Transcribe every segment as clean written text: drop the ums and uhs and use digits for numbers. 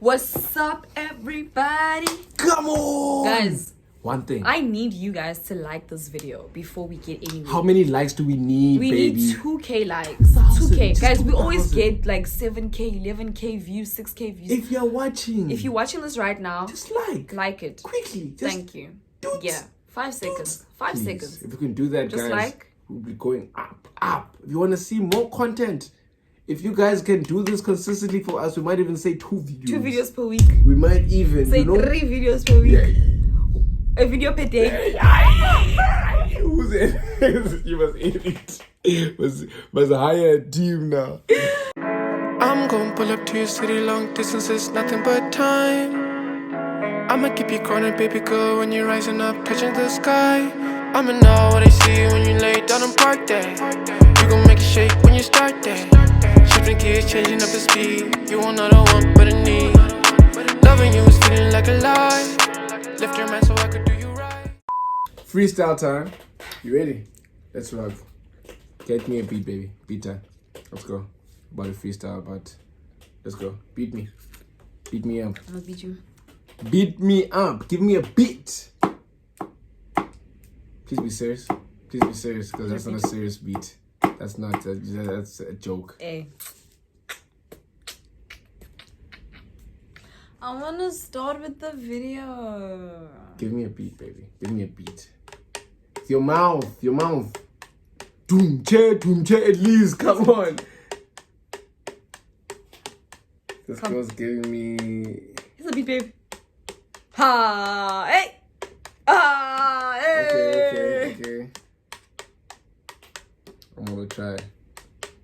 What's up, everybody? Come on! Guys, one thing. I need you guys to like this video before we get anywhere. How many likes do we need, we baby? need 2K likes. 2K. Guys, we 2,000. always get like 7K, 11K views, 6K views. If you're watching. If you're watching this right now, just like it. quickly. Thank you. Yeah. 5 seconds. 5 Please, seconds. If we can do that, just guys, like. we'll be going up. If you want to see more content, if you guys can do this consistently for us, we might even say 2 videos. 2 videos per week. We might even say 3 videos per week. Yeah. A video per day. Who's it? You must eat it. Must hire a team now. I'm gonna pull up to your city, long distances, nothing but time. I'ma keep you cornered, baby girl, when you're rising up, touching the sky. I'ma know what I see when you lay down on park day. You gon' make it shake when you start day. Shifting gears, changing up the speed. You want another one, but a need. Loving you is feeling like a lie. Lift your man so I could do you right. Freestyle time. You ready? Let's rock. Get me a beat, baby. Beat time. Let's go. About a freestyle, but let's go. Beat me. Beat me up. I'm gonna beat you. Beat me up. Give me a beat. Please be serious. Please be serious, because that's not a serious beat. That's not. That's a joke. Hey. I wanna start with the video. Give me a beat, baby. Give me a beat. Your mouth. Your mouth. Doom che at least. Come on. This girl's giving me. Here's a beat, babe. Ha! Hey! Ah! Hey! Okay. I'm gonna try.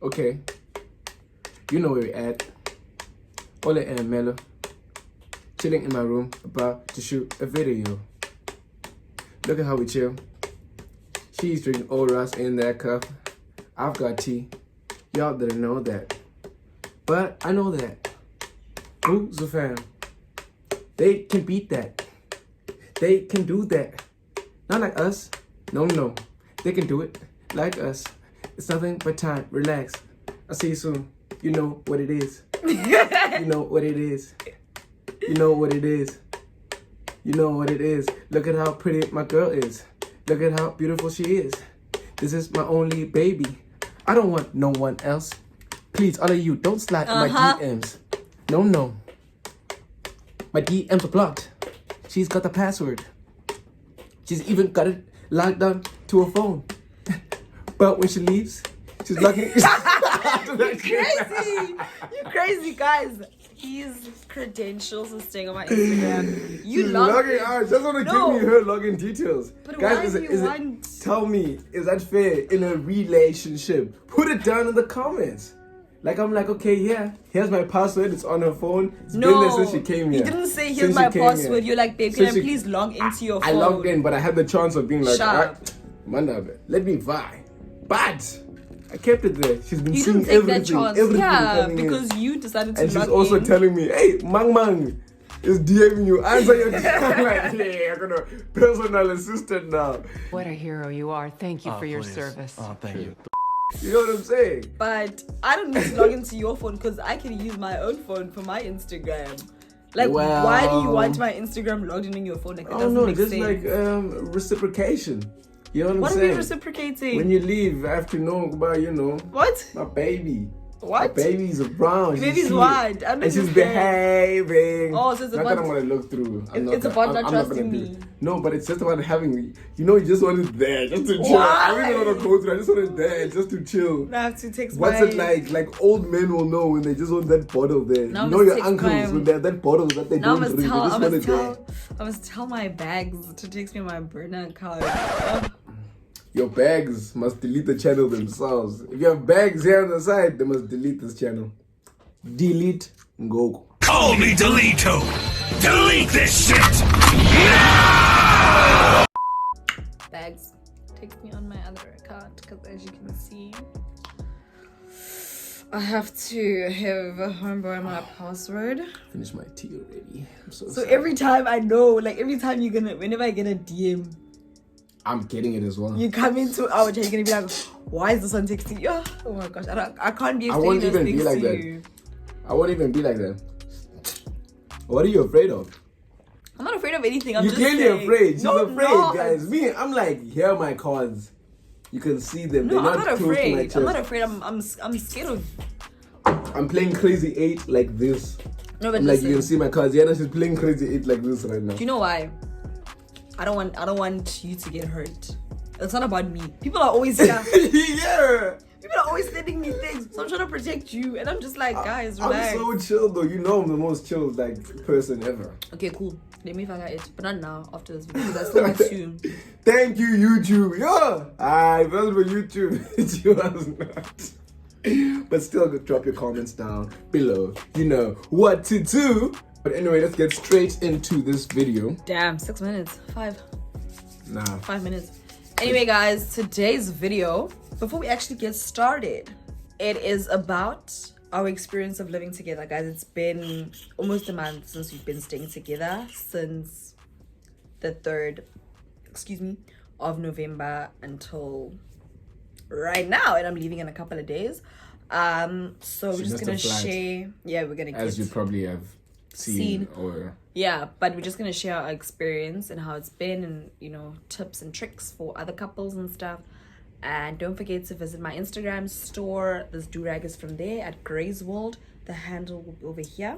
Okay. You know where we're at. Ole and Melo. Chilling in my room, about to shoot a video. Look at how we chill. She's drinking old Ross in that cup. I've got tea. Y'all didn't know that. But I know that. Qquzu fam. They can beat that. They can do that. Not like us. No. They can do it like us. It's nothing but time. Relax. I'll see you soon. You know what it is. You know what it is. You know what it is. You know what it is. Look at how pretty my girl is. Look at how beautiful she is. This is my only baby. I don't want no one else. Please, all of you, don't slide in my DMs. No. My DMs are blocked. She's got the password. She's even got it logged on to her phone. But when she leaves, she's locking. You crazy! You crazy, guys. His credentials are staying on my Instagram. You She's log logging out. She doesn't want to give me her login details. But guys, why do you want? Tell me, is that fair in a relationship? Put it down in the comments. Like, I'm like, okay, yeah, here's my password. It's on her phone. It's been there since she came here. You didn't say here's my password. You're like, babe, can I please log into your phone? I logged in, but I had the chance of being like, Shut let me vie. But I kept it there. She's been you seeing didn't take everything. that chance. Everything Yeah, coming because in. you decided to And log she's also in. telling me, hey, Mang is DMing you. Answer your DM. I'm like, yeah, I'm gonna personal assistant now. What a hero you are. Thank you for your service. Oh, thank you. You know what I'm saying? But I don't need to log into your phone because I can use my own phone for my Instagram. Like, Well, why do you want my Instagram logged in your phone? Like, that I doesn't don't know, make just sense. like reciprocation. You know what I'm What are saying? we reciprocating? When you leave, I have to know about, What? my baby. What? My baby's around. Your baby's what? I don't And she's understand. behaving. Oh, so it's not about- that I'm gonna look through. It's about not I'm trusting gonna do me. it. No, but it's just about having me. You just want it there, just to chill. Why? I really don't want to go through. I just want it there, just to chill. I have to text What's my... it like? Like old men will know when they just want that bottle there. Now You I know your must uncles text my- when they have that bottle that they Now don't drink. They just want it there. I must tell my bags to text me my burner account. Your bags must delete the channel themselves. If you have bags here on the side, they must delete this channel. Delete Ngoku. Call me Delito. Delete this shit. Bags, text me on my other account because as you can see, I have to have homeboy my password. Finish my tea already. I'm so So sorry. every time I know, like every time whenever I get a DM, I'm getting it as well. you come into our chat, you're gonna be like, why is this one texting you? Oh my gosh, I can't be I won't explaining those even be things like to that. you. I won't even be like that. What are you afraid of? I'm not afraid of anything. I'm You're just clearly saying. afraid. She's No, afraid, not. guys. Me, I'm like, here are my cards. You can see them. No, They're I'm not not close to my afraid. chest. I'm not afraid. I'm scared of. I'm playing Crazy 8 like this. No, but I'm like, listen, you can see my cards. Yana, she's playing Crazy 8 like this right now. do you know why? I don't want you to get hurt. It's not about me. People are always here. Yeah. People are always sending me things, so I'm trying to protect you, and I'm just like, guys, relax. I'm so chill though. You know I'm the most chill like person ever. Okay, cool. Let me figure it, but not now. After this video, because I still want to. Thank you, YouTube. Yeah, I felt for YouTube. It was not. But still, drop your comments down below. You know what to do. But anyway, let's get straight into this video. Damn, 6 minutes. 5 Nah. minutes. Anyway, guys, today's video, before we actually get started, it is about our experience of living together, guys. It's been almost a month since we've been staying together, since the 3rd, of November until right now, and I'm leaving in a couple of days. So we're just gonna share. Yeah, we're gonna. As you probably have seen or. Yeah, but we're just gonna share our experience and how it's been, and you know, tips and tricks for other couples and stuff. And don't forget to visit my Instagram store. This do-rag is from there at Gray's World. The handle will be over here.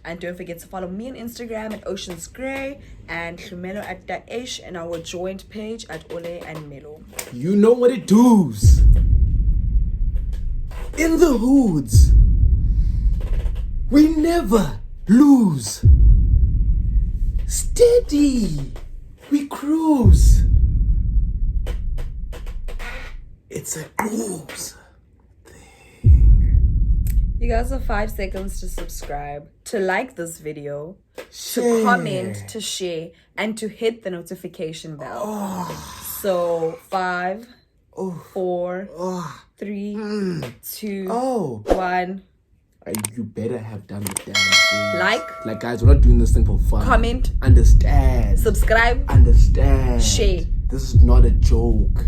And don't forget to follow me on Instagram at Oceans Gray and Melo at Eish, and our joint page at Ole and Melo. You know what it does. In the hoods, we never lose. Steady, we cruise. It's a cruise thing. You guys have 5 seconds to subscribe, to like this video, Share. to comment, to share, and to hit the notification bell. So 5, 4, 3, 2, 1. You better have done the damn thing. Like guys, we're not doing this thing for fun. Comment, understand, subscribe, understand, share. This is not a joke.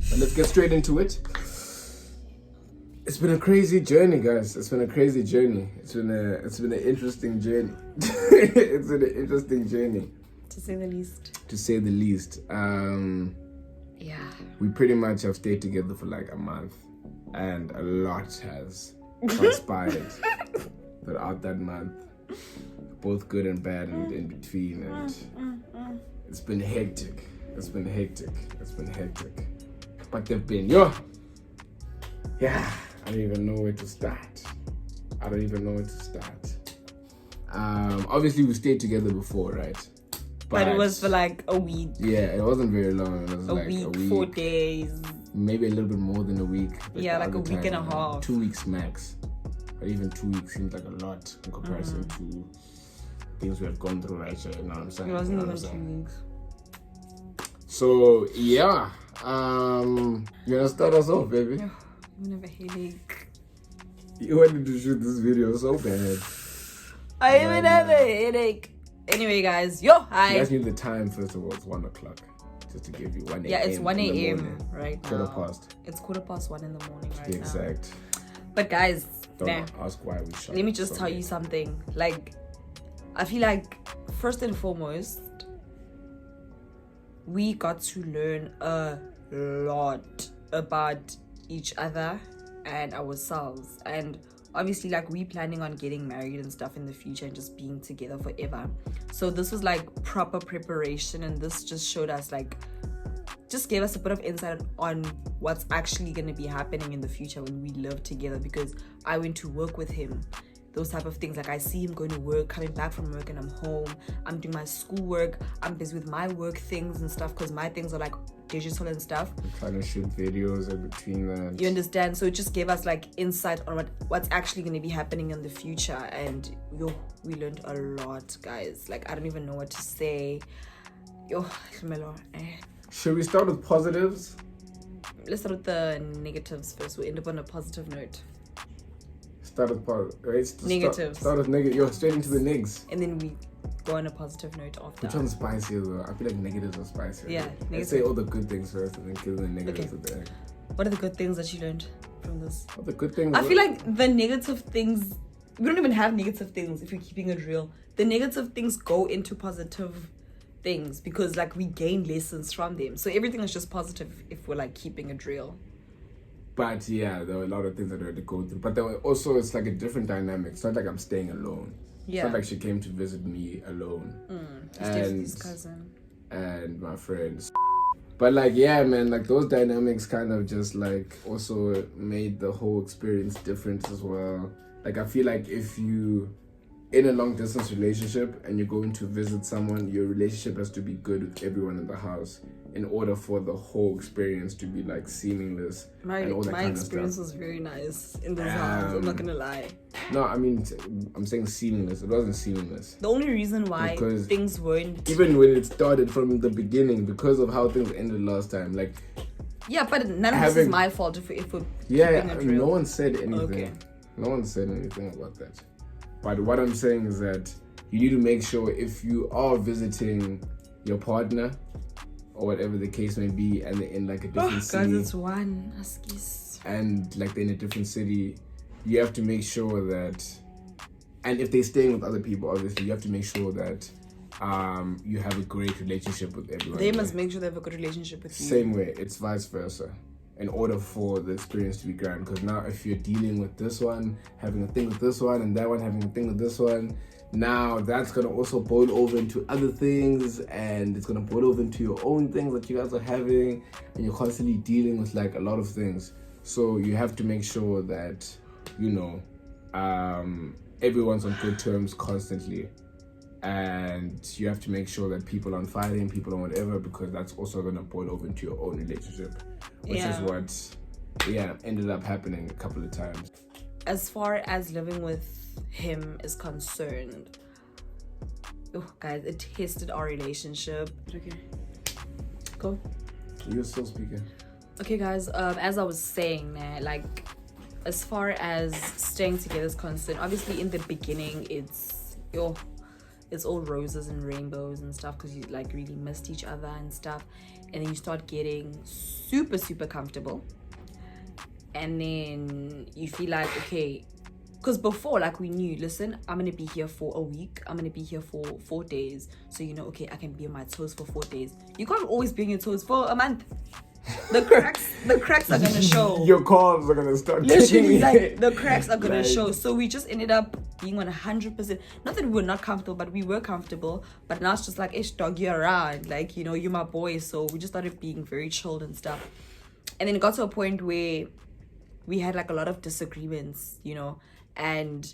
But let's get straight into it. It's been a crazy journey, guys. It's been a crazy journey. It's been an interesting journey. It's been an interesting journey, to say the least. to say the least. Yeah. We pretty much have stayed together for like a month, and a lot has transpired throughout that month, both good and bad and in between, and it's been hectic. It's been hectic. But they've been I don't even know where to start. Obviously we stayed together before, right? But it was for like a week. Yeah, it wasn't very long. It was A like week, a week, 4 days. maybe a little bit more than a week. Yeah, like a week and a half. 2 weeks max. But even 2 weeks seems like a lot in comparison to things we have gone through, right? You know what I'm saying? It wasn't You know even what I'm 2 saying? weeks. So yeah, you wanna start us off, baby? You have a headache. You wanted to shoot this video so bad. I even have a headache. Anyway, guys, You hi. guys knew the time first of all. It's 1 o'clock, just to give you 1 a.m. Yeah, it's 1 in the a.m. morning. right now. Quarter past. It's 1:15 in the morning right Be now. exact. But guys, Don't ask why we shot. let me just tell you something. Like, I feel like first and foremost, we got to learn a lot about each other and ourselves, and obviously like we planning on getting married and stuff in the future and just being together forever. So this was like proper preparation, and this just showed us like, just gave us a bit of insight on what's actually going to be happening in the future when we live together, because I went to work with him, those type of things. Like I see him going to work, coming back from work, and I'm home, I'm doing my schoolwork, I'm busy with my work things and stuff, because my things are like digital and stuff. I'm trying to shoot videos in between that. You understand? So it just gave us like insight on what's actually going to be happening in the future, and we learned a lot, guys. Like I don't even know what to say. Melo. Should we start with positives? Let's start with the negatives first. We'll end up on a positive note. Start with positives. Negatives. Start with negative. You're straight into the negs. And then we go on a positive note after. Which one's spicier though? I feel like negatives are spicier. Yeah, Let's say all the good things first and then kill the negatives at the end. What are the good things that you learned from this? All the good things. I feel like the negative things we don't even have negative things if you're keeping it real. The negative things go into positive things because like we gain lessons from them. So everything is just positive if we're like keeping it real. But yeah, there were a lot of things that I had to go through. But there were also, it's like a different dynamic. It's not like I'm staying alone. Yeah. It's not like she came to visit me alone. And his cousin. And my friends. But like, yeah, man, like those dynamics kind of just like also made the whole experience different as well. Like I feel like if you in a long distance relationship and you're going to visit someone, your relationship has to be good with everyone in the house in order for the whole experience to be like seamless and all that my kind of experience stuff. was very nice in this house. I'm not gonna lie. No, I mean, I'm saying seamless. It wasn't seamless. The only reason why Because things weren't even when it started from the beginning, because of how things ended last time, like yeah, but none of this is my fault if we're yeah, keeping it no real. one said anything. Okay. No one said anything about that. But what I'm saying is that you need to make sure if you are visiting your partner or whatever the case may be, and they're in like a different city, Guys, it's one Huskies. and like they're in a different city, you have to make sure that, and if they're staying with other people, obviously you have to make sure that you have a great relationship with everyone. They must make sure they have a good relationship with you. Same way, it's vice versa. In order for the experience to be grand, because now if you're dealing with this one, having a thing with this one, and that one having a thing with this one, now that's gonna also boil over into other things, and it's gonna boil over into your own things that you guys are having, and you're constantly dealing with like a lot of things. So you have to make sure that, you know, everyone's on good terms constantly, and you have to make sure that people aren't fighting, people aren't whatever, because that's also gonna boil over into your own relationship, which is what ended up happening a couple of times. As far as living with him is concerned, guys, it tested our relationship. Okay, go. You're still speaking. Okay, guys, as I was saying, like as far as staying together is concerned, obviously in the beginning it's all roses and rainbows and stuff because you like really missed each other and stuff, and then you start getting super comfortable, and then you feel like, okay, because before, like, we knew, listen, I'm gonna be here for a week, I'm gonna be here for 4 days, so you know, okay, I can be on my toes for 4 days. You can't always be on your toes for a month. The cracks are gonna show. Your calls are gonna start. Literally, like the cracks are gonna show. So we just ended up being 100%. Not that we were not comfortable, but we were comfortable. But now it's just like, Eish, dog, you're around. Like, you know, you're my boy. So we just started being very chilled and stuff. And then it got to a point where we had like a lot of disagreements, you know, and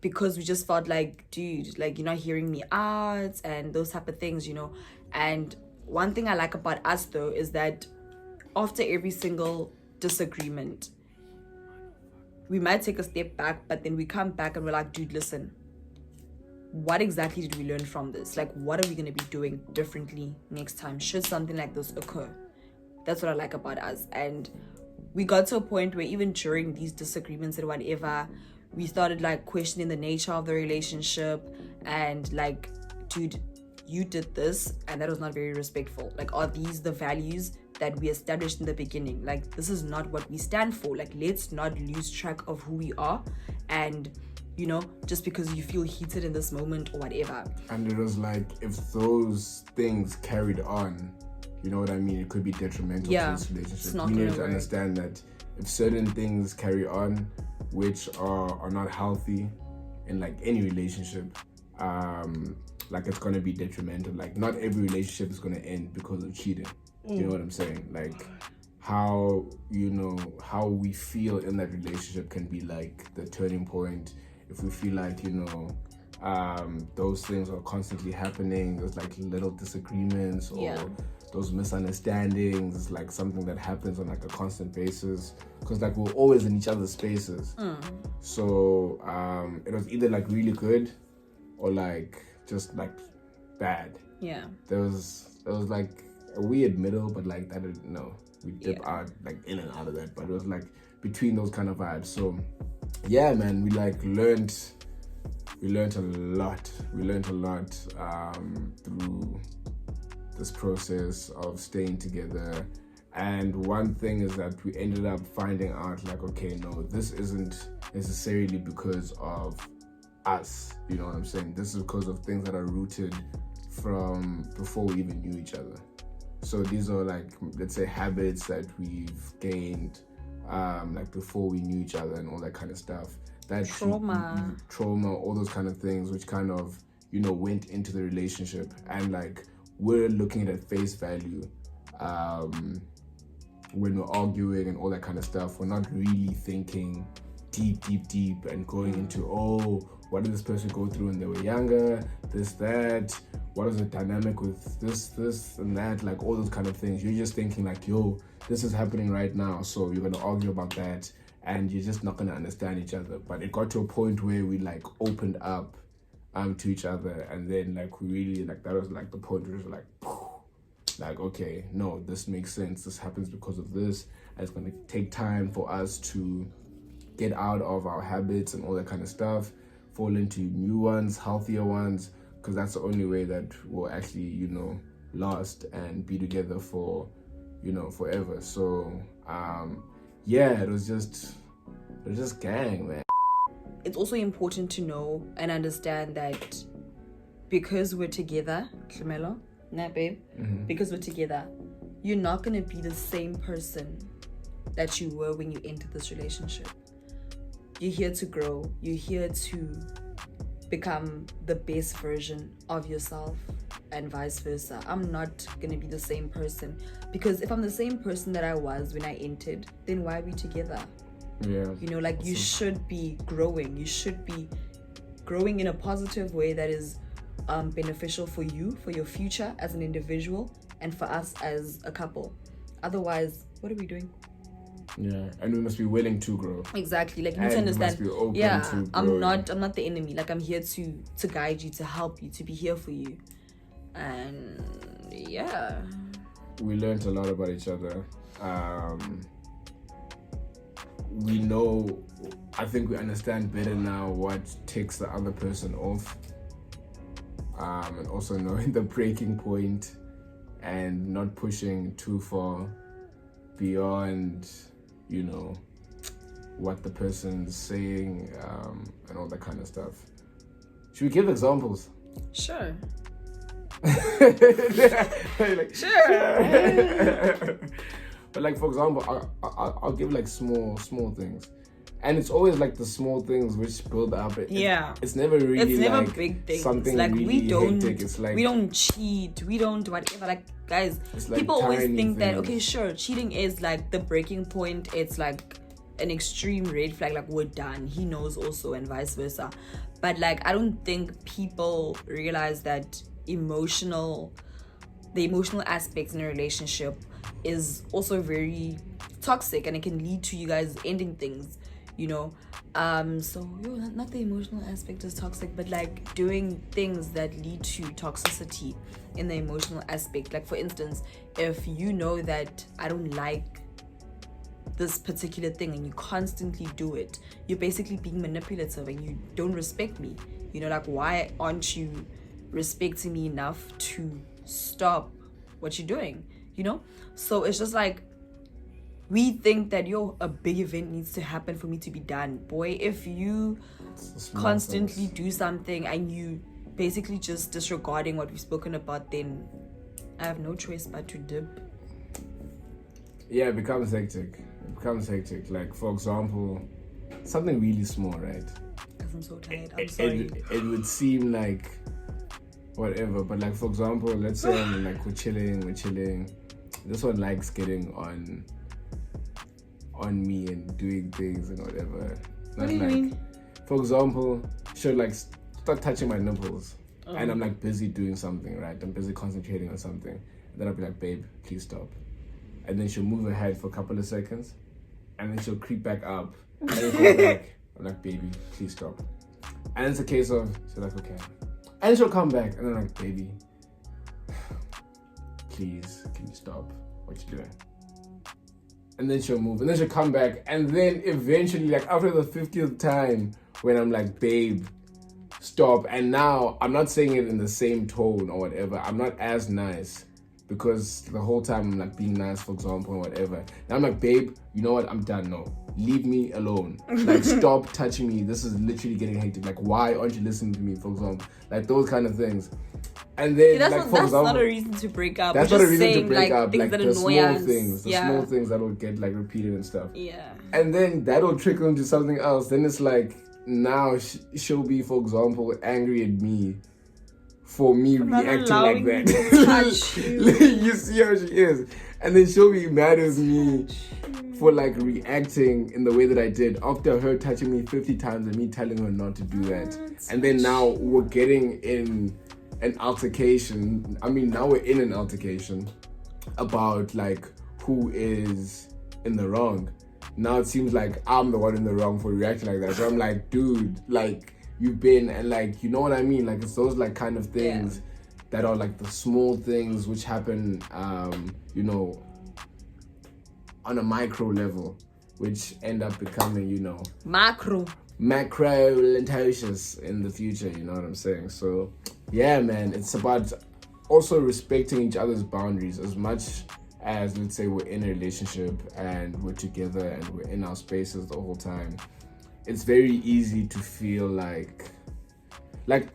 because we just felt like, dude, like, you're not hearing me out and those type of things, you know. And one thing I like about us though is that after every single disagreement, we might take a step back, but then we come back and we're like, dude, listen, what exactly did we learn from this? Like, what are we going to be doing differently next time should something like this occur? That's what I like about us. And we got to a point where even during these disagreements and whatever, we started like questioning the nature of the relationship and like, dude, you did this and that was not very respectful. Like, are these the values that we established in the beginning? Like, this is not what we stand for. Like, let's not lose track of who we are, and you know, just because you feel heated in this moment or whatever. And it was like, if those things carried on, you know what I mean, it could be detrimental to this relationship. You need to understand that if certain things carry on which are not healthy in like any relationship, like it's gonna be detrimental. Like, not every relationship is gonna end because of cheating. You know what I'm saying? Like, how, you know, how we feel in that relationship can be like the turning point. If we feel like, you know, those things are constantly happening, there's like little disagreements or those misunderstandings, it's like something that happens on like a constant basis, because like we're always in each other's spaces. So it was either like really good or like just like bad. There was like a weird middle, but like I didn't know, we dip out like in and out of that, but it was like between those kind of vibes. So yeah, man, we learned a lot through this process of staying together. And one thing is that we ended up finding out like, okay, no, this isn't necessarily because of us, you know what I'm saying? This is because of things that are rooted from before we even knew each other. So these are like, let's say, habits that we've gained like before we knew each other and all that kind of stuff. That trauma, all those kind of things, which kind of, you know, went into the relationship. And like, we're looking at face value when we're arguing and all that kind of stuff. We're not really thinking deep and going into, oh, what did this person go through when they were younger, this, that, what is the dynamic with this and that, like all those kind of things. You're just thinking like, yo, this is happening right now, so you're gonna argue about that and you're just not gonna understand each other. But it got to a point where we like opened up to each other, and then like we really, like, that was like the point where it was like, okay, no, this makes sense, this happens because of this, and it's gonna take time for us to get out of our habits and all that kind of stuff, fall into new ones, healthier ones, because that's the only way that we'll actually, you know, last and be together for, you know, forever. So yeah, it was just gang, man. It's also important to know and understand that because we're together, Melo, nah, babe, because we're together, you're not gonna be the same person that you were when you entered this relationship. You're here to grow. You're here to become the best version of yourself, and vice versa. I'm not gonna be the same person, because if I'm the same person that I was when I entered, then why are we together? Yeah. You know, like, you should be growing. You should be growing in a positive way that is beneficial for you, for your future as an individual, and for us as a couple. Otherwise, what are we doing? Yeah, and we must be willing to grow. Exactly, like, you need to understand. We must be open to I'm growing. not the enemy. Like, I'm here to guide you, to help you, to be here for you. And yeah, we learned a lot about each other. We know, I think we understand better now what takes the other person off, and also knowing the breaking point and not pushing too far beyond, you know, what the person's saying, and all that kind of stuff. Should we give examples? sure. Like, Sure. But like, for example, I'll give like small things, and it's always like the small things which build up. It's never really, it's never like big things. something Like, really we don't hectic. It's like, we don't cheat, we don't whatever. Like, guys, like people always tiny think that, things. okay, sure, cheating is like the breaking point. It's like an extreme red flag, like, we're done. He knows also, and vice versa. But like, I don't think people realize that the emotional aspects in a relationship is also very toxic, and it can lead to you guys ending things, you know. So not the emotional aspect is toxic, but like doing things that lead to toxicity in the emotional aspect. Like, for instance, if you know that I don't like this particular thing and you constantly do it, you're basically being manipulative and you don't respect me. You know, like, why aren't you respecting me enough to stop what you're doing, you know? So it's just like, we think that, a big event needs to happen for me to be done. Boy, if you constantly do something and you basically just disregarding what we've spoken about, then I have no choice but to dip. Yeah, it becomes hectic. Like, for example, something really small, right? Because I'm so tired. I'm sorry. It would seem like whatever, but like, for example, let's say like we're chilling. This one likes getting on me and doing things and whatever. What do you mean? For example, she'll like start touching my nipples, and I'm like busy doing something, right? I'm busy concentrating on something, and then I'll be like, babe, please stop. And then she'll move her head for a couple of seconds, and then she'll creep back up, and then come back. I'm like, baby, please stop. And it's a case of, she's like, okay. And she'll come back, and I'm like, baby, please, can you stop what you're doing? And then she'll move, and then she'll come back, and then eventually, like, after the 50th time, when I'm like, babe, stop. And now I'm not saying it in the same tone or whatever. I'm not as nice, because the whole time I'm like being nice, for example, or whatever. Now I'm like, babe, you know what? I'm done. No, leave me alone. Like, stop touching me. This is literally getting hectic. Like, why aren't you listening to me, for example? Like, those kind of things. And then, that's like, not, for that's example, not a reason to break up. that's We're not a just reason to saying, break like, up. things Like, that the annoy small us. things, the small things that will get, like, repeated and stuff. Yeah. And then that'll trickle into something else. Then it's like, now she'll be, for example, angry at me for me reacting like that. Touch you. You see how she is. And then she'll be mad at me for like reacting in the way that I did after her touching me 50 times and me telling her not to do that. And then now we're getting in an altercation. I mean, now we're in an altercation about like who is in the wrong. Now it seems like I'm the one in the wrong for reacting like that. So I'm like, dude, like, you've been, and like, you know what I mean? Like, it's those like kind of things that are like the small things which happen, you know, on a micro level, which end up becoming, you know, macro lentatious in the future, you know what I'm saying? So yeah, man, it's about also respecting each other's boundaries as much as, let's say, we're in a relationship and we're together and we're in our spaces the whole time. It's very easy to feel like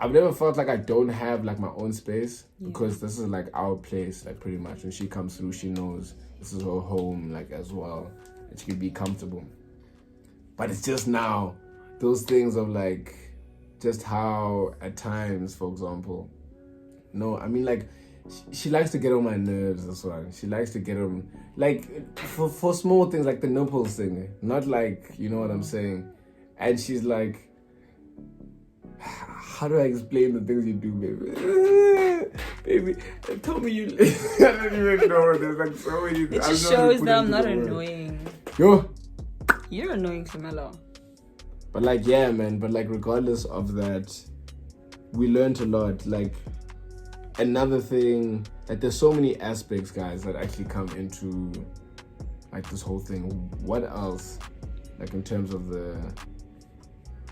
I've never felt like I don't have like my own space, because this is like our place, like pretty much. When she comes through, she knows this is her home, like, as well, and she can be comfortable. But it's just now those things of like just how at times, for example, I mean, like, she likes to get on my nerves as well. She likes to get on, like, for small things, like the nipples thing, not like, you know what I'm saying. And she's like, how do I explain the things you do, baby? Baby, tell me you... I don't even know. There's like so many... It just shows that I'm not annoying. Yo! You're annoying to Melo. But like, yeah, man. But like, regardless of that, we learned a lot. Like, another thing... Like, there's so many aspects, guys, that actually come into like this whole thing. What else? Like, in terms of the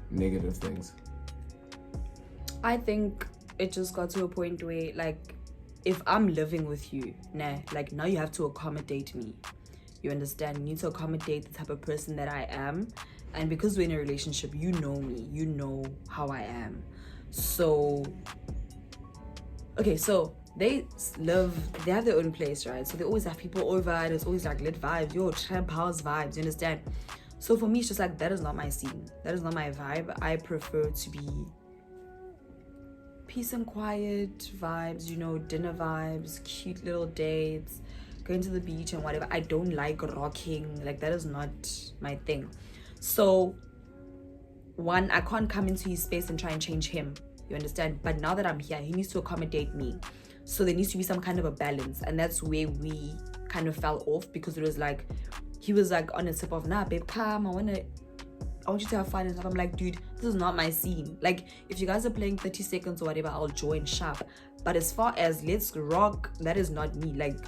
negative things. I think it just got to a point where, like, if I'm living with you, like, now you have to accommodate me. You understand? You need to accommodate the type of person that I am. And because we're in a relationship, you know me. You know how I am. So, okay, so they have their own place, right? So they always have people over. There's always, like, lit vibes. Yo, tramp house vibes. You understand? So for me, it's just like, that is not my scene. That is not my vibe. I prefer to be peace and quiet vibes, you know, dinner vibes, cute little dates, going to the beach and whatever. I don't like rocking. Like, that is not my thing. So, one, I can't come into his space and try and change him. You understand? But now that I'm here, he needs to accommodate me. So there needs to be some kind of a balance. And that's where we kind of fell off, because it was like, he was like on a tip of, nah, babe, come, I want you to have fun and stuff. I'm like, dude, this is not my scene. Like, if you guys are playing 30 seconds or whatever, I'll join sharp. But as far as let's rock, that is not me. Like,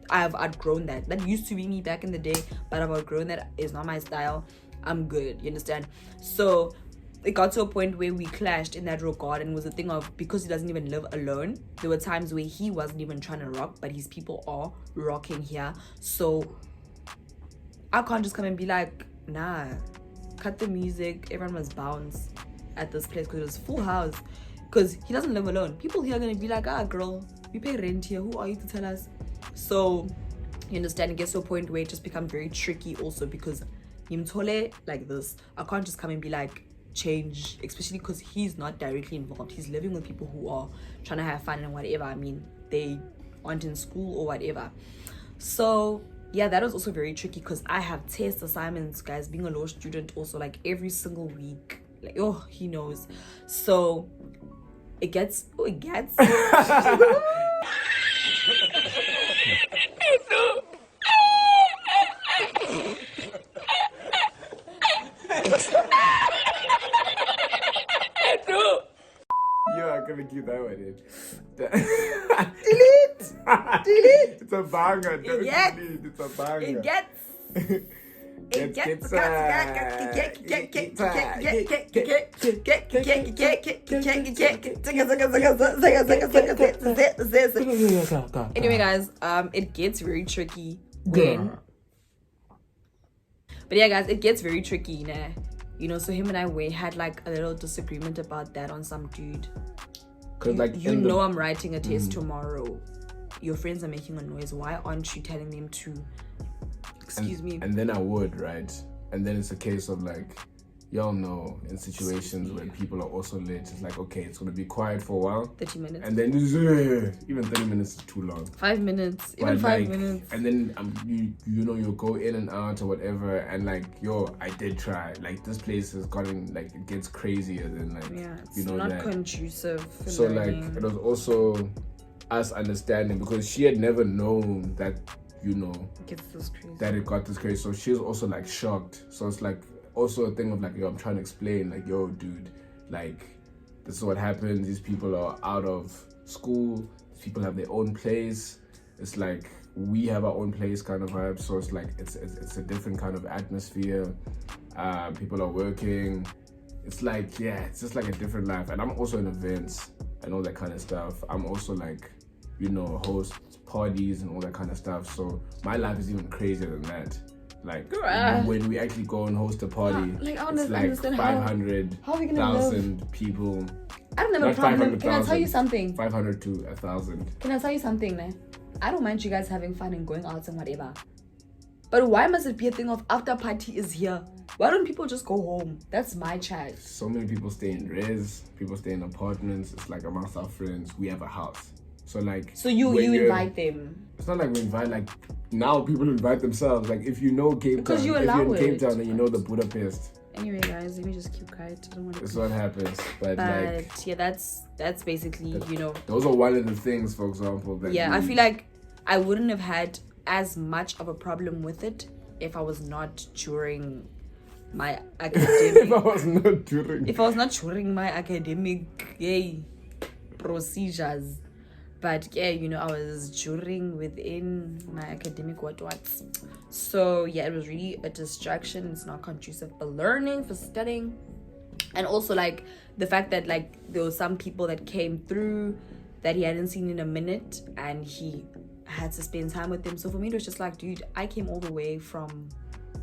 I've outgrown that. That used to be me back in the day, but I've outgrown that. It's not my style. I'm good. You understand? So it got to a point where we clashed in that regard, and it was a thing of, because he doesn't even live alone, there were times where he wasn't even trying to rock, but his people are rocking here. So I can't just come and be like, nah, cut the music, everyone must bounce at this place, because it was full house, because he doesn't live alone. People here are gonna be like, girl, we pay rent here, who are you to tell us? So you understand, it gets to a point where it just becomes very tricky also, because himtole like this, I can't just come and be like, change, especially because he's not directly involved. He's living with people who are trying to have fun and whatever. I mean, they aren't in school or whatever. So yeah, that was also very tricky, because I have test assignments, guys, being a law student also, like, every single week. Like, oh, he knows. So it gets Yo, I'm gonna keep that one in. delete. It's a banger. Don't Yes. delete. It's a banger. It gets anyway, guys, it gets very tricky when But yeah, guys, it gets very tricky, you know. So him and I had like a little disagreement about that on some dude. Cause like you know, I'm writing a test tomorrow. Your friends are making a noise. Why aren't you telling them to? Excuse me. And then I would, right? And then it's a case of like, y'all know, in situations when people are also late, it's like, okay, it's gonna be quiet for a while. 30 minutes. And then even 30 minutes is too long. 5 minutes, even 5 minutes. And then you know, you'll go in and out or whatever, and like, yo, I did try. Like, this place has gotten like, it gets crazier than like, it's you know, not that. conducive for so learning. like, it was also us understanding, because she had never known that, you know, that it got this crazy. So she was also like shocked. So it's like also a thing of like, yo, I'm trying to explain, like, yo, dude, like, this is what happens. These people are out of school. These people have their own place. It's like we have our own place kind of vibe. So it's like it's a different kind of atmosphere. People are working. It's like, yeah, it's just like a different life. And I'm also in events and all that kind of stuff. I'm also like, you know, host parties and all that kind of stuff. So my life is even crazier than that. Like when we actually go and host a party, it's like 500,000 people. I don't have a problem. Can I tell you something? 500 to 1,000. Can I tell you something, man? I don't mind you guys having fun and going out and whatever. But why must it be a thing of after party is here? Why don't people just go home? That's my chat. So many people stay in res, people stay in apartments. It's like amongst our friends, we have a house. So like, so you invite them. It's not like we invite, like now people invite themselves. Like if you know Cape Town, if you're in Cape Town and you know the Budapest. Anyway, guys, let me just keep quiet. I don't want to. That's what happens. But like, yeah, that's basically, you know. Those are one of the things, for example. That I feel like I wouldn't have had as much of a problem with it if I was not during my academic. If I was not during my academic procedures. But yeah, you know, I was within my academic what. So yeah, it was really a distraction. It's not conducive for learning, for studying. And also like the fact that like there were some people that came through that he hadn't seen in a minute and he had to spend time with them. So for me, it was just like, dude, I came all the way from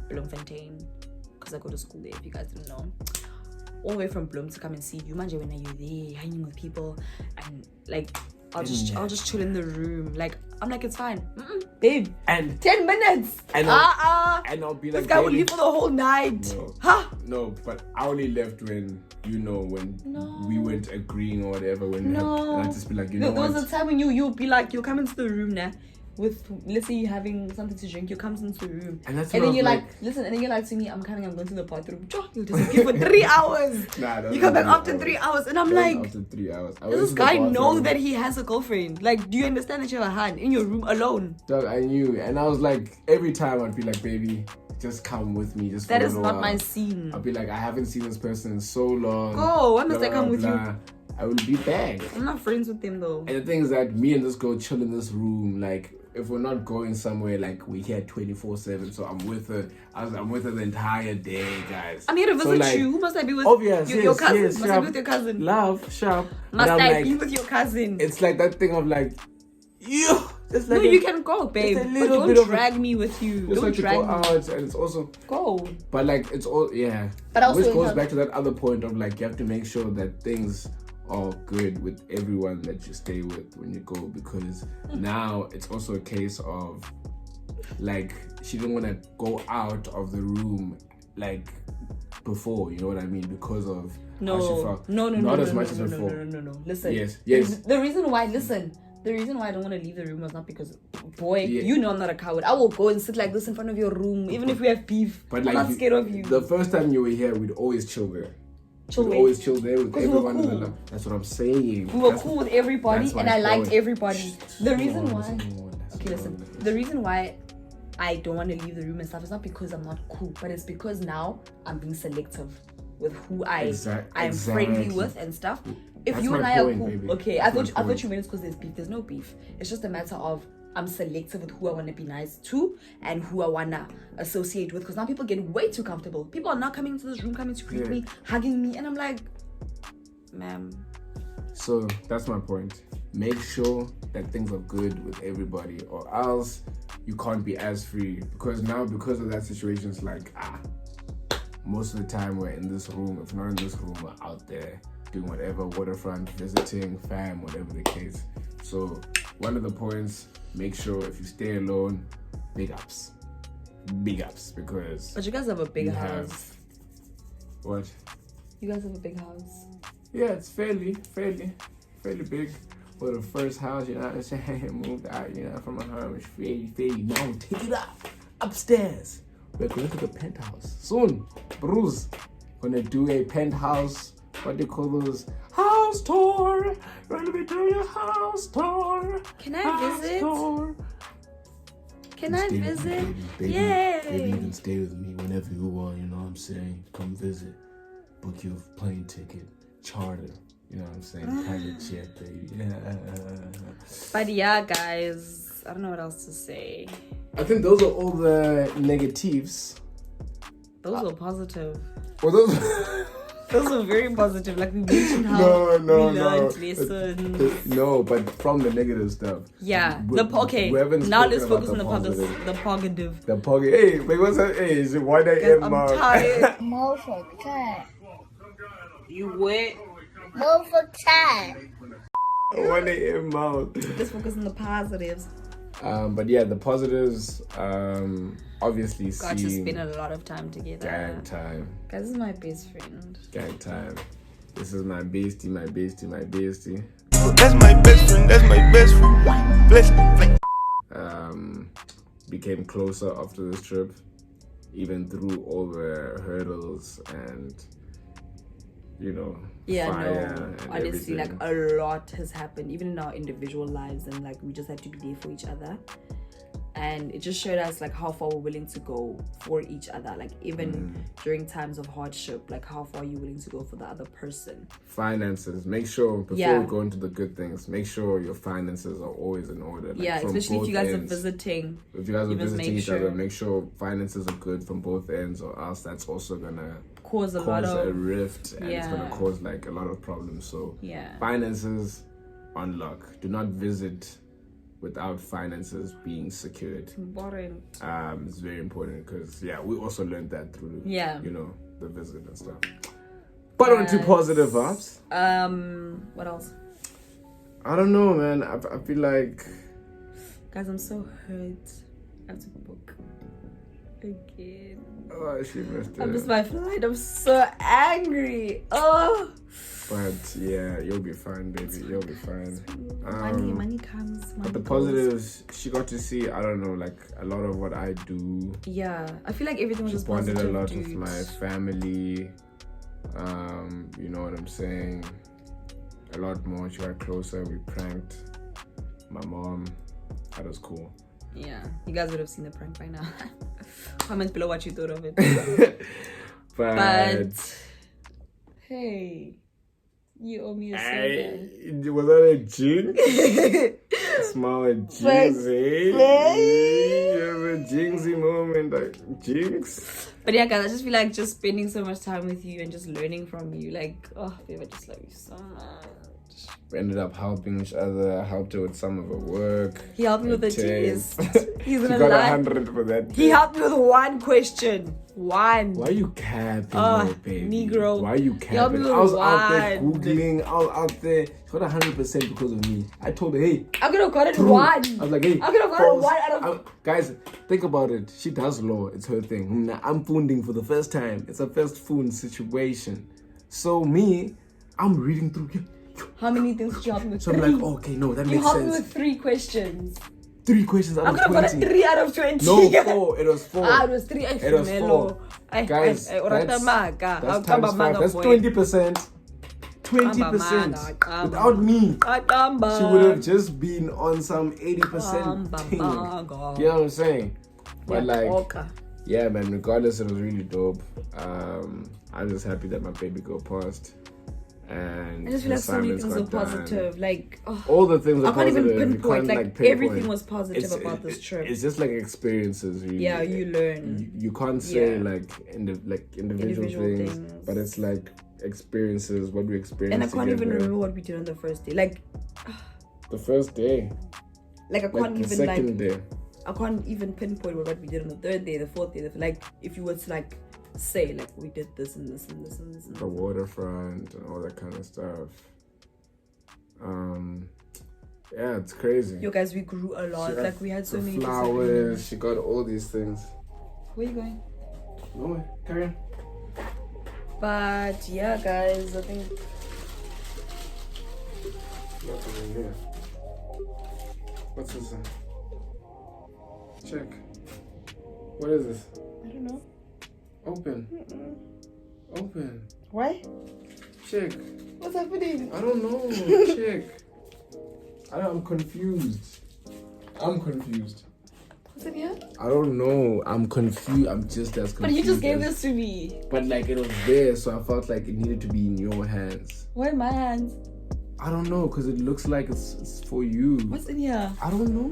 Bloemfontein because I go to school there, if you guys didn't know. All the way from Bloem to come and see you. Imagine when you're there hanging with people and like I'll just chill in the room. Like I'm like, it's fine, babe. And 10 minutes. And I'll be like, this guy will leave for the whole night. No, but I only left when we weren't agreeing or whatever. And I just be like, you know what? There was a time when you'll be like, you'll come into the room now. With, let's say you're having something to drink, you come into the room and then you're like, listen, and then you're like to me, I'm going to the bathroom. You'll disappear for 3 hours. You come back after 3 hours, and I'm like, after 3 hours, does this guy know that he has a girlfriend? Like, do you understand that you have a hand in your room alone? Dog, I knew, and I was like, every time I'd be like, baby, just come with me. Just that is not my scene. I'll be like, I haven't seen this person in so long. Go, why must I come with you? I will be back. I'm not friends with them though. And the thing is that me and this girl chill in this room, like, if we're not going somewhere, like we're here 24/7, so I'm with her. I'm with her the entire day, guys. I'm here to visit you. Who must I be with? Obvious, your cousin. Yes, must I be with your cousin? Love, sharp. Must I be with your cousin? It's like that thing of like, you. Like no, you can go, babe. But don't drag me with you. Don't like drag to me. Go out, and it's also go. But like, it's all But also, which goes back to that other point of like, you have to make sure that things are good with everyone that you stay with when you go, because now it's also a case of like, she didn't want to go out of the room like before, you know what I mean, because of how she felt. Not as much as before. No. Listen. Yes. The reason why I don't want to leave the room was not because, boy, you know I'm not a coward. I will go and sit like this in front of your room, even if we have beef. But I'm not scared of you. The first time you were here, we'd always chill there. We'd always chill there with everyone. Cool. That's what I'm saying. We were cool with everybody, and I liked everybody. The reason why I don't want to leave the room and stuff is not because I'm not cool, but it's because now I'm being selective with who I'm friendly with and stuff. If that's you and I are cool, baby. Okay, I thought you meant it's because there's beef. There's no beef. It's just a matter of I'm selective with who I want to be nice to and who I want to associate with, because now people get way too comfortable. People are now coming into this room, coming to greet me, hugging me, and I'm like, ma'am. So that's my point. Make sure that things are good with everybody, or else you can't be as free, because now, because of that situation, it's like, most of the time we're in this room. If not in this room, we're out there doing whatever, waterfront, visiting, fam, whatever the case. So one of the points, make sure if you stay alone, big ups, because... But you guys have a big house. What? You guys have a big house. Yeah, it's fairly big. For the first house, you know what I'm saying? Moved out, you know, from a home. It's fairly. Now take it up upstairs. We're going to the penthouse soon. Bruce, gonna do a penthouse. What do you call those? House tour. We're gonna be doing a house tour. Can I visit? Tour. Can I visit? Baby, Yay! Baby, you can stay with me whenever you want. You know what I'm saying? Come visit. Book your plane ticket, charter. You know what I'm saying? Private jet, baby. Yeah. But yeah, guys, I don't know what else to say. I think those are all the negatives. Those were positive. Well, those Those were very positive. Like we mentioned how we learned lessons. No, but from the negative stuff. Yeah. Okay. Now let's focus on the positive. The positive. The positive. Hey, wait, what's that? Hey, is it 1 a.m. I'm tired. More for time. You wet? More for time. 1 a.m. mouth. Let's focus on the positives. But yeah, the positives, obviously Got to spend a lot of time together. Gang time. Guys, this is my best friend. Gang time. This is my bestie. That's my best friend. Bless me. Became closer after this trip, even through all the hurdles and, you know, fire and honestly, everything. like a lot has happened, even in our individual lives, and like we just had to be there for each other. And it just showed us like how far we're willing to go for each other, like even during times of hardship, like how far you're willing to go for the other person. Finances, make sure before we go into the good things, make sure your finances are always in order. Like especially if you guys are visiting. If you guys are visiting each other, make sure finances are good from both ends, or else that's also gonna cause a lot of rift, and it's gonna cause like a lot of problems. So finances on lock. Do not visit without finances being secured. Important. It's very important because we also learned that through you know, the visit and stuff. But on to positive ups. What else? I don't know, man. I feel like, guys, I'm so hurt. I have to book again. Oh, she missed it. I missed my flight. I'm so angry. Oh. But yeah, you'll be fine, baby. You'll be fine. Money comes. But the positives, she got to see, I don't know, like a lot of what I do. Yeah, I feel like everything was just positive. She bonded a lot with my family. You know what I'm saying? A lot more. She got closer. We pranked my mom. That was cool. Yeah, you guys would have seen the prank by now. Comment below what you thought of it. but hey, you owe me a soda. Was that a jinx? Small a jinx, eh? It was a jinxy moment, like jinx. But yeah, guys, I just feel like just spending so much time with you and just learning from you. Like, oh, babe, I just love you so much. We ended up helping each other. I helped her with some of her work. He helped me with the test. He's gonna got lie. 100 for that. He helped me with one question. One. Why are you capping, though, baby? Negro. Why are you capping? I was out there googling. I was out there. She got 100% because of me. I told her, hey, I could have got it one. I was like, hey, I could have got it one out of. Guys, think about it. She does law. It's her thing. I'm funding for the first time. It's a first fund situation. So me, I'm reading through. How many things did you help me with? So I'm like, okay, no, that makes sense. You helped me with 3 questions. 3 questions out of 20. I could have got a 3 out of 20. No, 4. It was 4. It was 3. It was 4. Guys, that's times 5. That's 20%. 20%. Without me, she would have just been on some 80% thing. You know what I'm saying? But like, yeah, man, regardless, it was really dope. I'm just happy that my baby girl passed. And I just feel like so many things were positive. Like, all the things are positive. I can't even pinpoint. Like everything was positive about this trip. It's just like experiences, really. Yeah, you learn. You can't say like individual things, but it's like experiences, what we experienced. And I can't even remember what we did on the first day. Like the first day. Like I can't even the second day. I can't even pinpoint what we did on the third day, the fourth day. Like, if you were to like say like we did this and this and this and this. And the waterfront and all that kind of stuff. Yeah, it's crazy. Yo, guys, we grew a lot. Like, we had so many flowers. She got all these things. Where are you going? No, carry on. But yeah, guys, I think. Nothing in here. What's this? Check. What is this? I don't know. Open. Open. Why? Check. What's happening? I don't know. Check. I'm confused. What's in here? I don't know. I'm confused. I'm just as confused. But you just gave this to me. But like it was there, so I felt like it needed to be in your hands. Why in my hands? I don't know, because it looks like it's for you. What's in here? I don't know.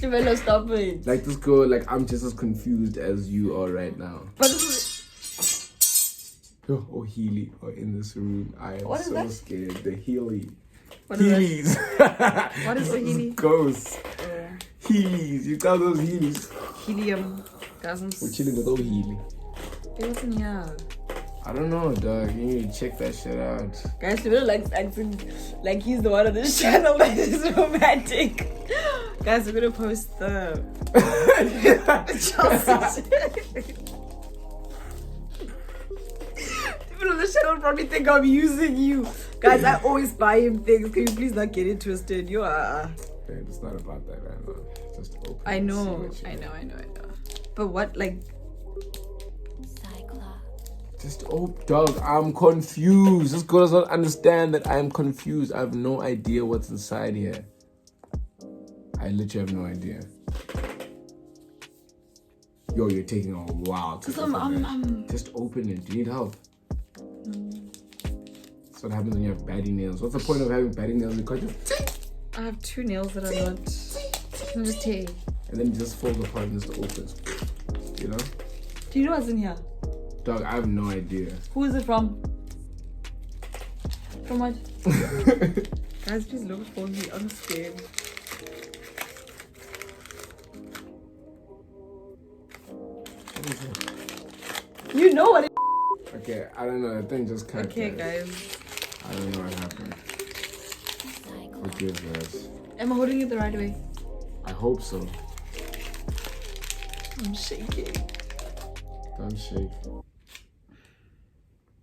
Melo, stop it. Like this girl, like I'm just as confused as you are right now. But this is... Oh, Healy are in this room. I am What is so that? scared. The Healy. What is Heelys. What is a Healy? Ghosts. Heelys. You got those Heelys. Helium. Guys, We're chilling with old Healy. what's in here? I don't know, dog. You need to check that shit out. Guys, Melo likes acting like he's the one on this channel that is romantic. Guys, we're gonna post the Chelsea. People on the channel probably think I'm using you. Guys, I always buy him things. Can you please not get it twisted? You are. Babe, it's not about that right now. Just open. I and know. see what I you know. But what, like? Just dog, I'm confused. This girl does not understand that I'm confused. I have no idea what's inside here. I literally have no idea. Yo, you're taking a while to open it. Just open it. Do you need help? That's what happens when you have batty nails. What's the point of having batty nails? Because I have two nails that are not. Can I just take? and then it just falls apart and just opens. You know? Do you know what's in here? Dog, I have no idea. Who is it from? From what? Guys, please look for me. I'm scared. You know what it is. Okay, I don't know. The thing just cut. Okay, guys. I don't know what happened. Forgive us. Am I holding it the right way? I hope so. I'm shaking. Don't shake.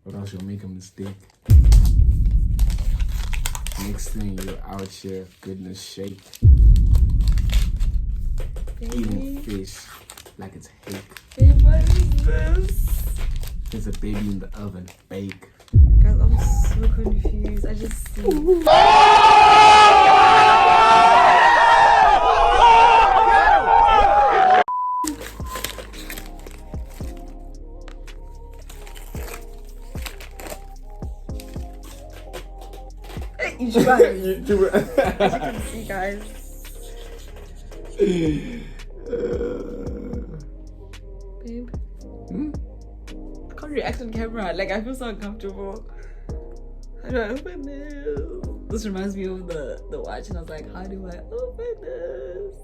Or else you'll make a mistake. Next thing you're out here, goodness shake. Eating fish like it's hake. Babe, what is this? There's a baby in the oven, bake. Guys, I'm so confused. I just see. You try. You do it. As you can see, guys. Babe. I can't react on camera. Like, I feel so uncomfortable. How do I open this? This reminds me of the watch, and I was like, how do I open this?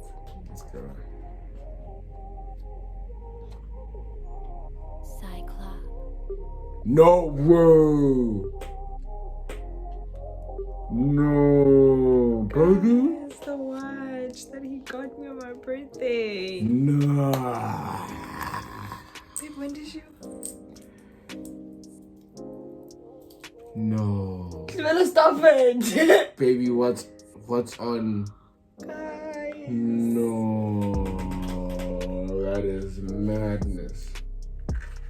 Let's go. No, whoa. No, baby. It's the watch that he got me on my birthday. No. Babe, when did you? No. Melo, stop it! Baby, what's on? Guys. No. That is madness.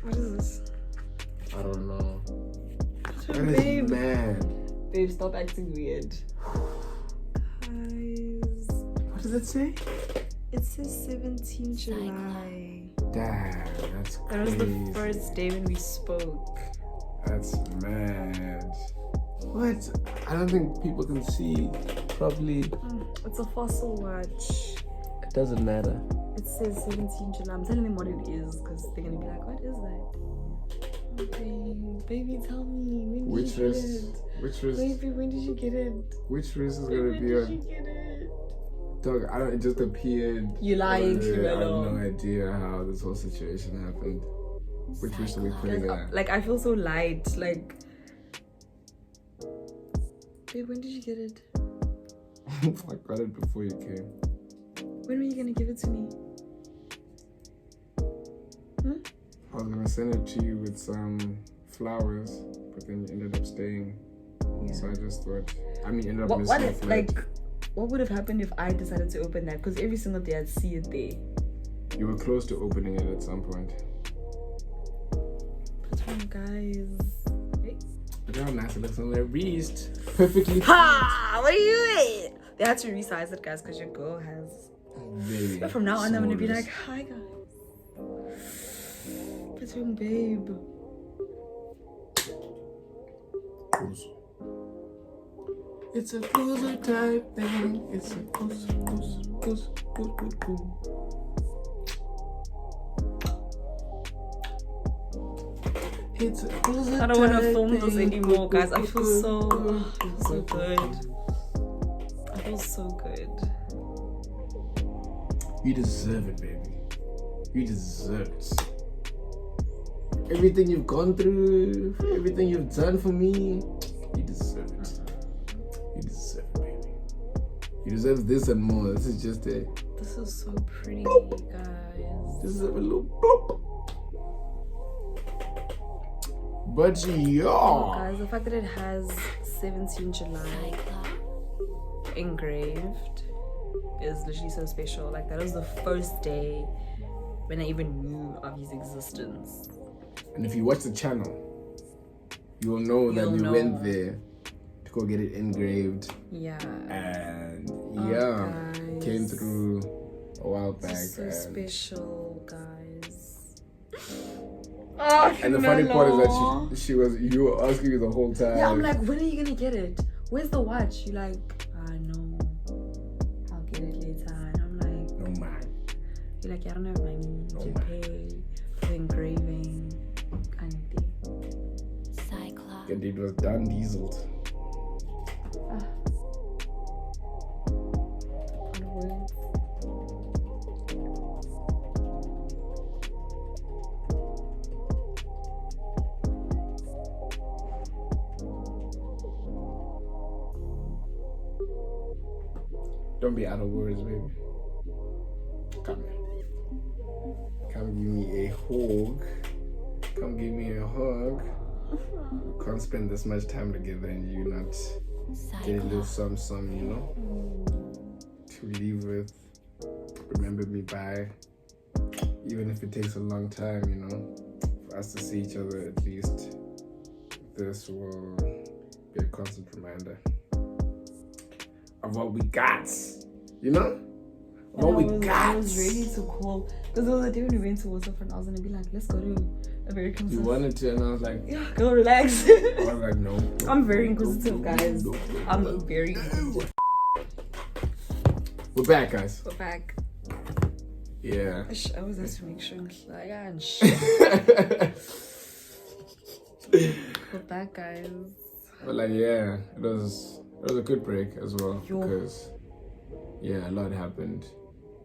What is this? I don't know. That Babe. is mad. Babe, stop acting weird. Guys. What does it say? It says 17 July. Damn, that's That was crazy. the first day when we spoke. That's mad. What? I don't think people can see properly. It's a fossil watch. It doesn't matter. It says 17 July. I'm telling them what it is because they're gonna be like, what is that? Oh, baby, tell me. When did Which you wrist? get it? Which wrist? Baby, when did you get it? Which wrist is When gonna did be you on? get it? Dog, I don't. It just appeared. You lying, I have Melo. no idea how this whole situation happened. Which wish are we putting it at? Like, I feel so light. Like, babe, when did you get it? I got it before you came. When were you gonna give it to me? I was gonna send it to you with some flowers, but then you ended up staying. Yeah. So I just thought. I mean, ended up What missing if, a flight. like, what would have happened if I decided to open that? Because every single day I'd see it there. You were close to opening it at some point. But guys, hey. Look how nice it looks on their wrist. Perfectly. Ha! What are you doing? They had to resize it, guys, because your girl has. Baby. But from now on, I'm gonna be Smallest. like, hi guys. What's wrong, babe? Qquzu. It's a Qquzu type thing. It's a Qquzu. It's a Qquzu. I don't want to film this anymore, guys. I feel so good. I feel so good. You deserve it, baby. You deserve it. Everything you've gone through, everything you've done for me, you deserve it. You deserve it, baby. You deserve this and more. This is just a. This is so pretty, guys. This is a little bloop. But Oh, yeah. guys, the fact that it has 17 July engraved is literally so special. Like, that was the first day when I even knew of his existence. And if you watch the channel, you will know that we went there to go get it engraved. Yeah. And guys. came through a while back. This is so and special, guys. And the funny part is that you were asking me the whole time. Yeah, I'm like, when are you gonna get it? Where's the watch? You're like, I know. I'll get it later. And I'm like, No man. you're like, I don't have money to pay for the engraving kind of thing. And it was done dieseled. Don't be out of words, baby. Come here. Come give me a hug. Come give me a hug. We can't spend this much time together and you not get a little some, you know? To leave with. Remember me by. Even if it takes a long time, you know? For us to see each other at least. This will be a constant reminder of what we got, you know? What we got. I was ready to call, because there was a day when we went to WhatsApp and I was gonna be like, let's go to American You wanted to, and I was like, yeah, go relax. I was like, no. I'm very inquisitive, guys. I'm very inquisitive. We're back, guys. Go back. Yeah. I always have to make sure I'm like, and Go back, guys. But like, yeah, it was a good break as well. Yo. Because, yeah, a lot happened.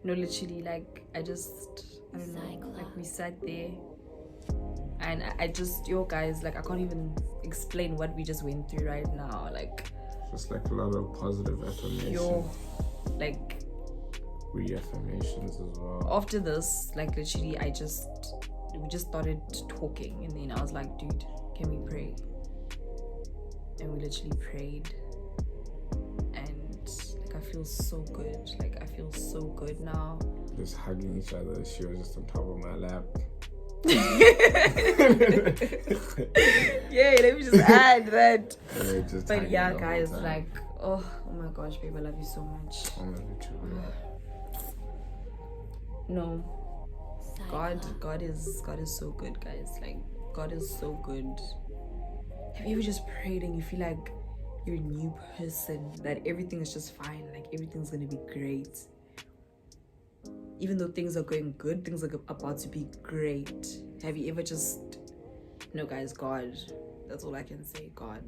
No, literally, like, I don't know, like, we sat there and I just, guys, like, I can't even explain what we just went through right now. Like, Just like a lot of positive affirmations. like, Reaffirmations as well. after this, like, literally, we just started talking, and then I was like, dude, can we pray? And we literally prayed, and like, I feel so good. Like, I feel so good now. Just hugging each other. She was just on top of my lap. Yeah, let me just add that. Yeah, just But hugging yeah, the whole guys, time. like, oh my gosh, babe, I love you so much. I love you too. No, God is so good, guys. Like, God is so good. Have you ever just prayed and you feel like you're a new person, that everything is just fine, like everything's gonna be great, even though things are going good, things are about to be great? Have you ever just, no, guys, God, that's all I can say, God.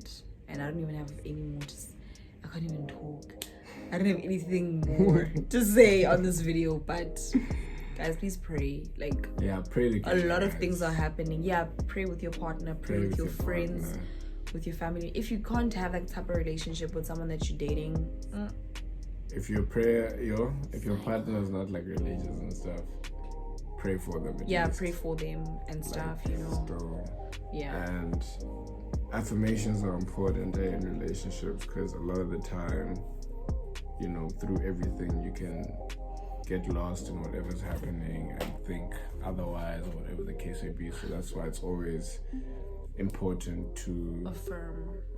And I don't even have any more, I can't even talk. I don't have anything more to say on this video, but guys, please pray. Like, yeah, pray together. A lot of things are happening. Yeah, pray with your partner, pray with your friends, partner. with your family. If you can't have that type of relationship with someone that you're dating, if your partner is not like religious and stuff, pray for them. Yeah, pray for them and stuff, you know. Yeah. And affirmations are important in relationships, because a lot of the time, you know, through everything you can get lost in whatever's happening and think otherwise, or whatever the case may be. So that's why it's always important to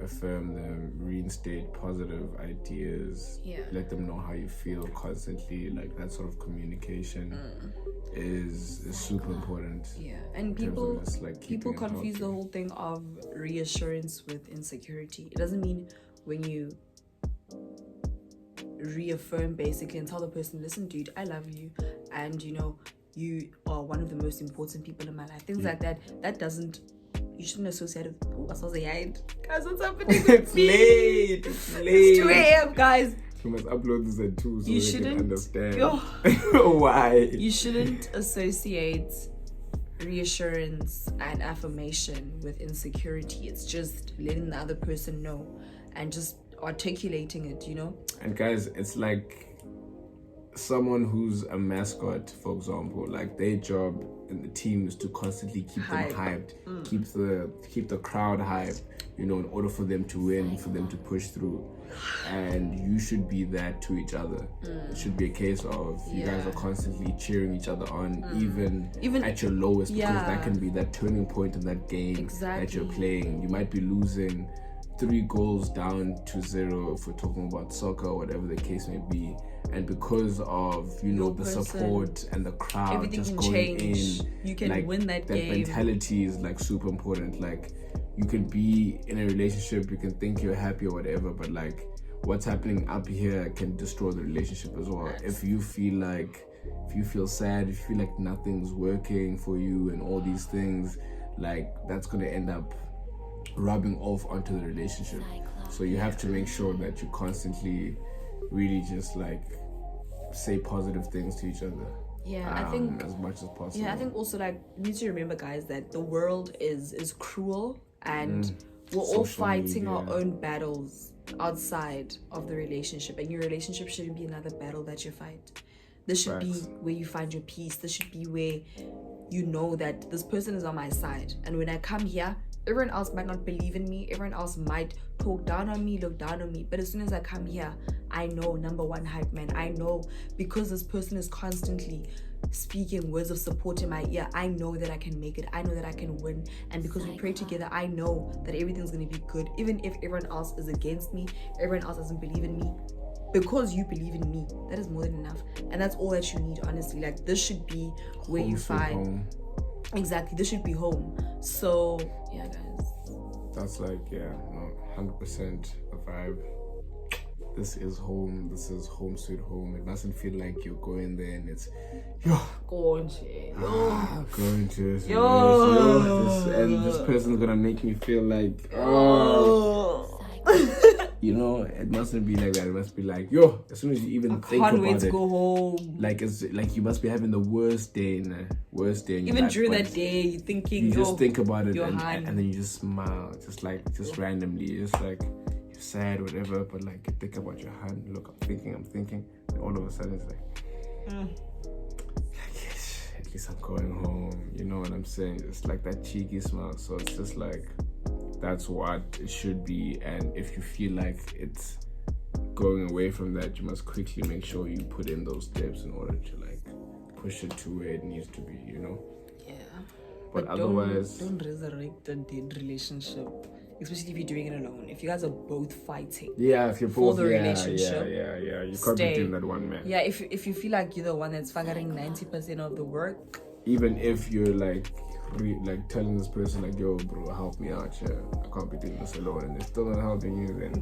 affirm them, reinstate positive ideas, let them know how you feel constantly. Like, that sort of communication is super important. Yeah, and people confuse the whole thing of reassurance with insecurity. It doesn't mean when you reaffirm basically and tell the person, listen dude, I love you, and you know, you are one of the most important people in my life, things like that. That doesn't, you shouldn't associate with, guys, what's happening? It's late. It's 2 a.m. guys. We must upload this at 2 so you they shouldn't can understand why. You shouldn't associate reassurance and affirmation with insecurity. It's just letting the other person know and just articulating it, you know. And guys, it's like someone who's a mascot, for example, like their job in the team is to constantly keep them hyped, keep the crowd hyped, you know, in order for them to win, for them to push through. And you should be that to each other. It should be a case of you guys are constantly cheering each other on, even at your lowest, because that can be that turning point in that game that you're playing. You might be losing 3 goals down to 0 if we're talking about soccer or whatever the case may be, and because of, you know, the support and the crowd, everything just can going change. in, You can like, win that game. Mentality is like super important. Like, you can be in a relationship, you can think you're happy or whatever, but like what's happening up here can destroy the relationship as well. If you feel sad, if you feel like nothing's working for you and all these things, like, that's gonna end up rubbing off onto the relationship. So you have to make sure that you constantly really just like say positive things to each other. I think as much as possible. Yeah, I think also, like, you need to remember, guys, that the world is cruel, and we're all fighting our own battles outside of the relationship, and your relationship shouldn't be another battle that you fight. This should be where you find your peace. This should be where you know that this person is on my side, and when I come here, everyone else might not believe in me, everyone else might talk down on me, look down on me, but as soon as I come here, I know, number one hype man, I know, because this person is constantly speaking words of support in my ear, I know that I can make it, I know that I can win, and because we pray together, I know that everything's going to be good, even if everyone else is against me, everyone else doesn't believe in me. Because you believe in me, that is more than enough, and that's all that you need, honestly. Like, this should be where you find home. Exactly, this should be home. So yeah, guys, that's like 100% a vibe. This is home. This is home sweet home. It doesn't feel like you're going there and it's going to and this person's gonna make me feel like you know, it mustn't be like that. It must be like, as soon as you even think about it, can't wait to go home. Like, it's like you must be having the worst day in your even life, during that day, you're thinking, you just think about it and then you just smile, just randomly, just like you're sad or whatever, but like you think about your hand, look, I'm thinking, and all of a sudden it's like, yes, at least I'm going home. You know what I'm saying? It's like that cheeky smile. So it's just like, that's what it should be. And if you feel like it's going away from that, you must quickly make sure you put in those steps in order to like push it to where it needs to be, you know? Yeah. But otherwise, don't resurrect a dead relationship, especially if you're doing it alone. If you guys are both fighting, if you're both for the relationship, you can't be doing that one man. Yeah, if you feel like you're the one that's figuring 90% of the work, even if you're like telling this person like, yo bro, help me out, I can't be doing this alone, and they're still not helping you, then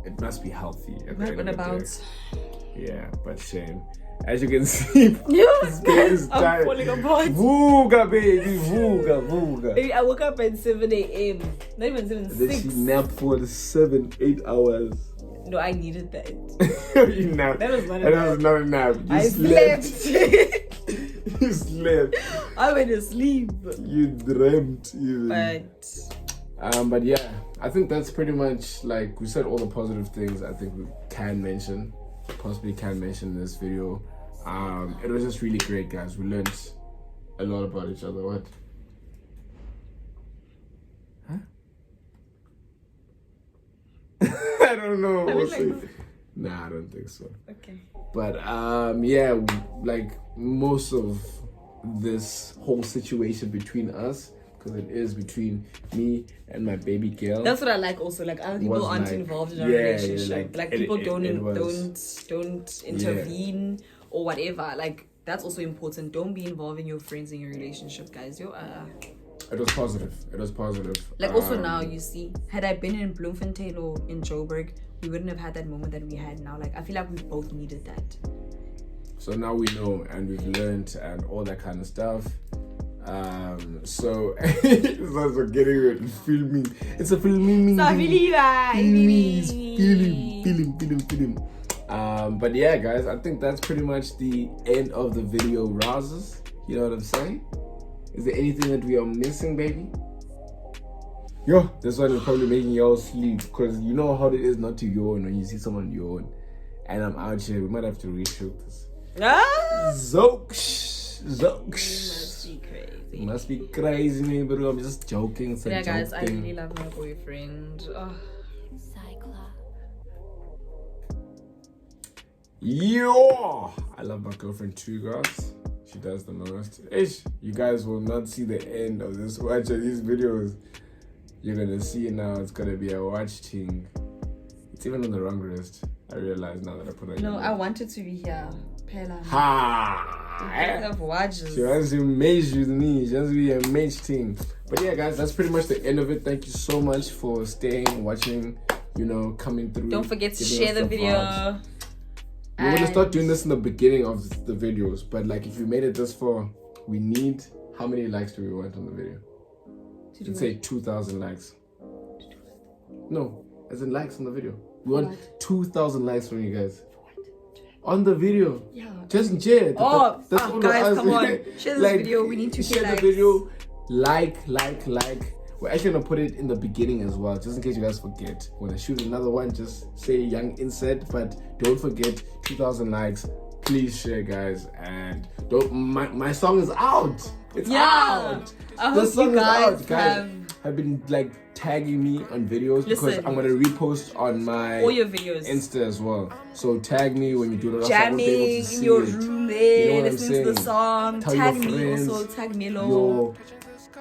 it must be healthy at the end of the day. But shame, as you can see, this game is I'm falling apart. Vuga baby, vuga. Baby, I woke up at 7 a.m. Not even 7, 6. Then she napped for 7-8 hours. No, I needed that. You nap. That was not a That nap. was not a nap. You I slept. You slept. I went to sleep. You dreamt even. But yeah, I think that's pretty much like we said all the positive things I think we possibly can mention in this video. It was just really great, guys. We learned a lot about each other. What? Huh? I don't know. We'll see. Nah, I don't think so. Okay. But yeah, like most of this whole situation between us, because it is between me and my baby girl. That's what I like. Also, like other people aren't like, involved in our yeah, relationship. yeah, like people don't was- intervene or whatever. Like that's also important. Don't be involving your friends in your relationship, guys. It was positive. It was positive. Like also now you see, had I been in Bloemfontein or in Joburg, we wouldn't have had that moment that we had now. Like I feel like we both needed that. So now we know and we've learned and all that kind of stuff. So it's also getting it filming. It's a filming. Film. But yeah, guys, I think that's pretty much the end of the video. Razes, you know what I'm saying? Is there anything that we are missing, baby? Yo, this one is probably making y'all sleep because you know how it is not to yawn when you see someone yawn. And I'm out here. We might have to reshoot this. Zoksh. Must be crazy, man, but I'm just joking. Yeah, guys, I really love my boyfriend. Yo, I love my girlfriend too, guys. She does the most. Eish, you guys will not see the end of this watch of these videos. You're gonna see it now. It's gonna be a watch thing. It's even on the wrong wrist. I realize now that I put it. No, I wanted to be here. Pela. Ha! Of watches. She wants to mage with me. She wants to be a mage thing. But yeah, guys, that's pretty much the end of it. Thank you so much for staying, watching, coming through. Don't forget to giving share us the video. vibes. We're gonna start doing this in the beginning of the videos, but like if you made it this far, we need how many likes do we want on the video? Let's say 2,000 likes. No, as in likes on the video. We want 2,000 likes from you guys. On the video. Yeah. Just share. That's all guys, come on. Share this video. We need to share the video. Like. We're actually gonna put it in the beginning as well, just in case you guys forget. When I shoot another one, just say young insert, but don't forget 2,000 likes. Please share, guys, and don't. My song is out. It's out. The song is out, guys. Have been like tagging me on videos because I'm gonna repost on my all your videos Insta as well. So tag me when you do it. Jamming in your room there, listening to the song. Tell tag your me friends, also. Tag Melo. Your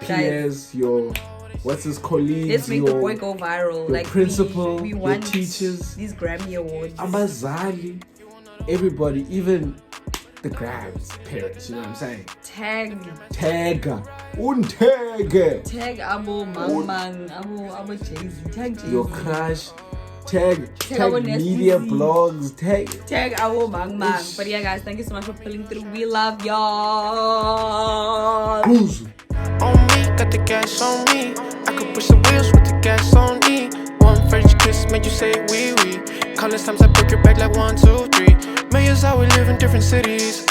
peers, your what's his colleagues. Let's make the boy go viral. Like principal, we want your teachers, these Grammy awards. Abazali, everybody, even the Grabs parents. You know what I'm saying? Tag abo mang abo Jay-Z. Tag Jay-Z. Your crush. Tag media blogs. Tag our mang. But yeah, guys, thank you so much for pulling through. We love y'all. Qquzu. On me, got the gas on me. I could push the wheels with the gas on me. One French kiss made you say wee wee. Countless times I broke your back like 1, 2, 3. Millions how we live in different cities.